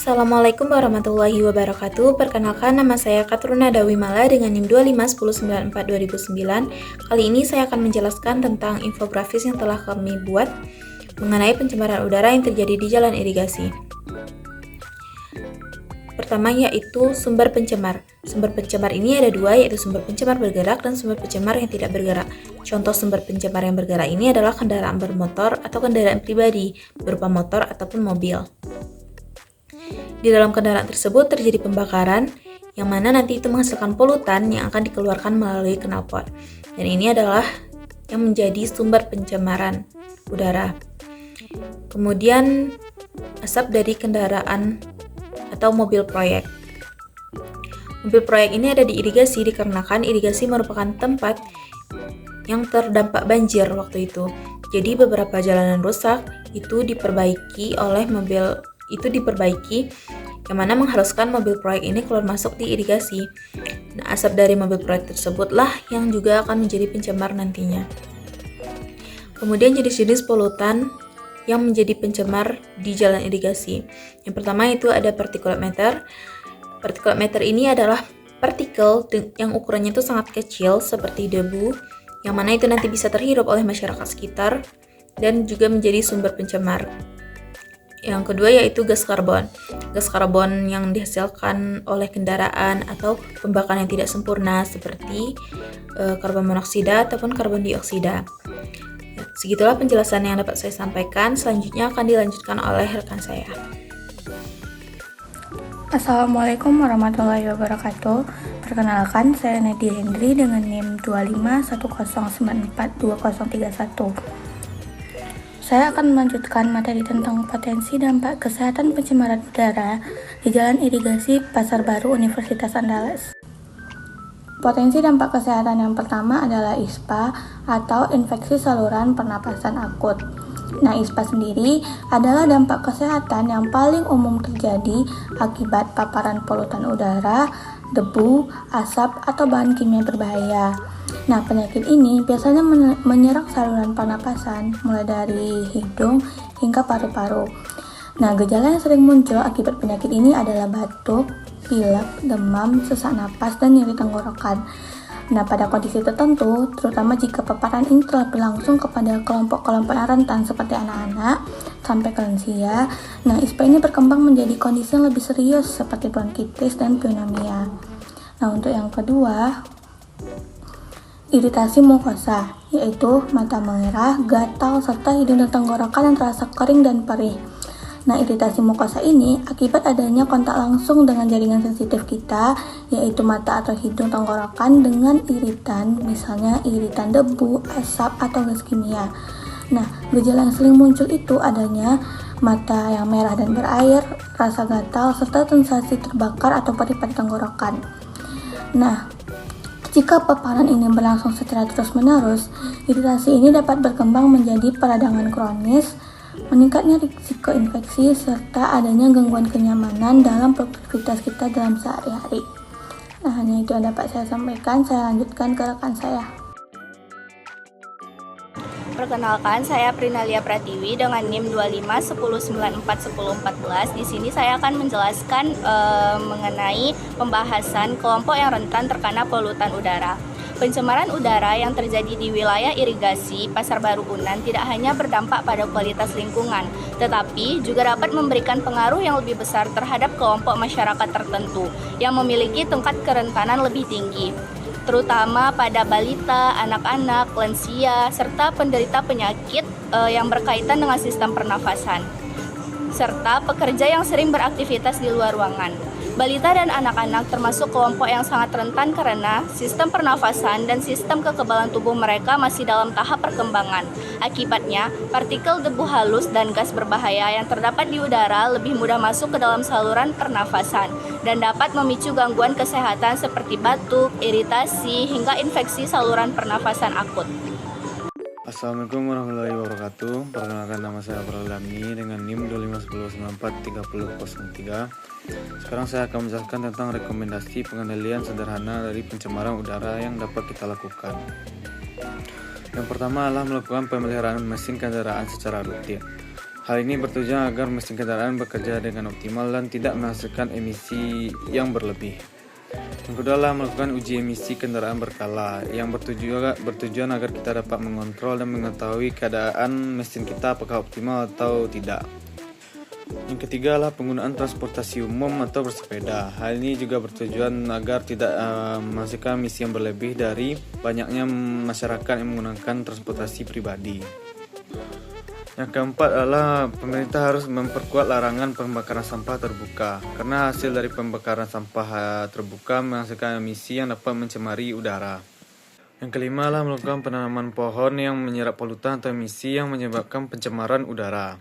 Assalamualaikum warahmatullahi wabarakatuh. Perkenalkan, nama saya Katruna Dawimala dengan NIM 25194-2009. Kali ini saya akan menjelaskan tentang infografis yang telah kami buat mengenai pencemaran udara yang terjadi di jalan irigasi. Pertama yaitu sumber pencemar. Sumber pencemar ini ada dua, yaitu sumber pencemar bergerak dan sumber pencemar yang tidak bergerak. Contoh sumber pencemar yang bergerak ini adalah kendaraan bermotor atau kendaraan pribadi berupa motor ataupun mobil. Di dalam kendaraan tersebut terjadi pembakaran, yang mana nanti itu menghasilkan polutan yang akan dikeluarkan melalui knalpot. Dan ini adalah yang menjadi sumber pencemaran udara. Kemudian asap dari kendaraan atau mobil proyek. Mobil proyek ini ada di irigasi dikarenakan irigasi merupakan tempat yang terdampak banjir waktu itu. Jadi beberapa jalanan rusak itu diperbaiki yang mana mengharuskan mobil proyek ini keluar masuk di irigasi. Nah, asap dari mobil proyek tersebutlah yang juga akan menjadi pencemar nantinya. Kemudian jenis-jenis polutan yang menjadi pencemar di jalan irigasi. Yang pertama itu ada particulate matter. Particulate matter ini adalah partikel yang ukurannya itu sangat kecil seperti debu, yang mana itu nanti bisa terhirup oleh masyarakat sekitar dan juga menjadi sumber pencemar. Yang kedua yaitu gas karbon. Gas karbon yang dihasilkan oleh kendaraan atau pembakaran yang tidak sempurna seperti karbon monoksida ataupun karbon dioksida. Segitulah penjelasan yang dapat saya sampaikan. Selanjutnya akan dilanjutkan oleh rekan saya. Assalamualaikum warahmatullahi wabarakatuh. Perkenalkan, saya Nadia Hendri dengan NIM 25109420131. Saya akan melanjutkan materi tentang potensi dampak kesehatan pencemaran udara di jalan irigasi Pasar Baru Universitas Andalas. Potensi dampak kesehatan yang pertama adalah ISPA atau infeksi saluran pernapasan akut. Nah, ISPA sendiri adalah dampak kesehatan yang paling umum terjadi akibat paparan polutan udara, debu, asap, atau bahan kimia berbahaya. Nah, penyakit ini biasanya menyerang saluran pernapasan mulai dari hidung hingga paru-paru. Nah, gejala yang sering muncul akibat penyakit ini adalah batuk, pilek, demam, sesak napas, dan nyeri tenggorokan. Nah, pada kondisi tertentu, terutama jika paparan ini telah berlangsung kepada kelompok-kelompok yang rentan seperti anak-anak sampai ke lansia, nah ISPA ini berkembang menjadi kondisi yang lebih serius seperti bronkitis dan pneumonia. Nah, untuk yang kedua, iritasi mukosa, yaitu mata merah, gatal, serta hidung dan tenggorokan yang terasa kering dan perih. Nah, iritasi mukosa ini akibat adanya kontak langsung dengan jaringan sensitif kita, yaitu mata atau hidung tenggorokan dengan iritan, misalnya iritan debu, asap, atau gas kimia. Nah, gejala yang sering muncul itu adanya mata yang merah dan berair, rasa gatal, serta sensasi terbakar atau perih pada tenggorokan. Nah, jika paparan ini berlangsung secara terus-menerus, iritasi ini dapat berkembang menjadi peradangan kronis, meningkatnya risiko infeksi, serta adanya gangguan kenyamanan dalam produktivitas kita dalam sehari-hari. Nah, hanya itu yang dapat saya sampaikan. Saya lanjutkan ke rekan saya. Perkenalkan, saya Prinalia Pratiwi dengan NIM 251094114. Di sini saya akan menjelaskan mengenai pembahasan kelompok yang rentan terkena polutan udara. Pencemaran udara yang terjadi di wilayah irigasi Pasar Baru Unan tidak hanya berdampak pada kualitas lingkungan, tetapi juga dapat memberikan pengaruh yang lebih besar terhadap kelompok masyarakat tertentu yang memiliki tingkat kerentanan lebih tinggi, terutama pada balita, anak-anak, lansia, serta penderita penyakit yang berkaitan dengan sistem pernafasan, serta pekerja yang sering beraktivitas di luar ruangan. Balita dan anak-anak termasuk kelompok yang sangat rentan karena sistem pernafasan dan sistem kekebalan tubuh mereka masih dalam tahap perkembangan. Akibatnya, partikel debu halus dan gas berbahaya yang terdapat di udara lebih mudah masuk ke dalam saluran pernafasan dan dapat memicu gangguan kesehatan seperti batuk, iritasi, hingga infeksi saluran pernafasan akut. Assalamualaikum warahmatullahi wabarakatuh. Perkenalkan, nama saya Pralami dengan NIM 251943003. Sekarang saya akan menjelaskan tentang rekomendasi pengendalian sederhana dari pencemaran udara yang dapat kita lakukan. Yang pertama adalah melakukan pemeliharaan mesin kendaraan secara rutin. Hal ini bertujuan agar mesin kendaraan bekerja dengan optimal dan tidak menghasilkan emisi yang berlebih. Yang kedua adalah melakukan uji emisi kendaraan berkala yang bertujuan agar kita dapat mengontrol dan mengetahui keadaan mesin kita apakah optimal atau tidak. Yang ketiga adalah penggunaan transportasi umum atau bersepeda. Hal ini juga bertujuan agar tidak menghasilkan emisi yang berlebih dari banyaknya masyarakat yang menggunakan transportasi pribadi. Yang keempat adalah pemerintah harus memperkuat larangan pembakaran sampah terbuka karena hasil dari pembakaran sampah terbuka menghasilkan emisi yang dapat mencemari udara. Yang kelima adalah melakukan penanaman pohon yang menyerap polutan atau emisi yang menyebabkan pencemaran udara.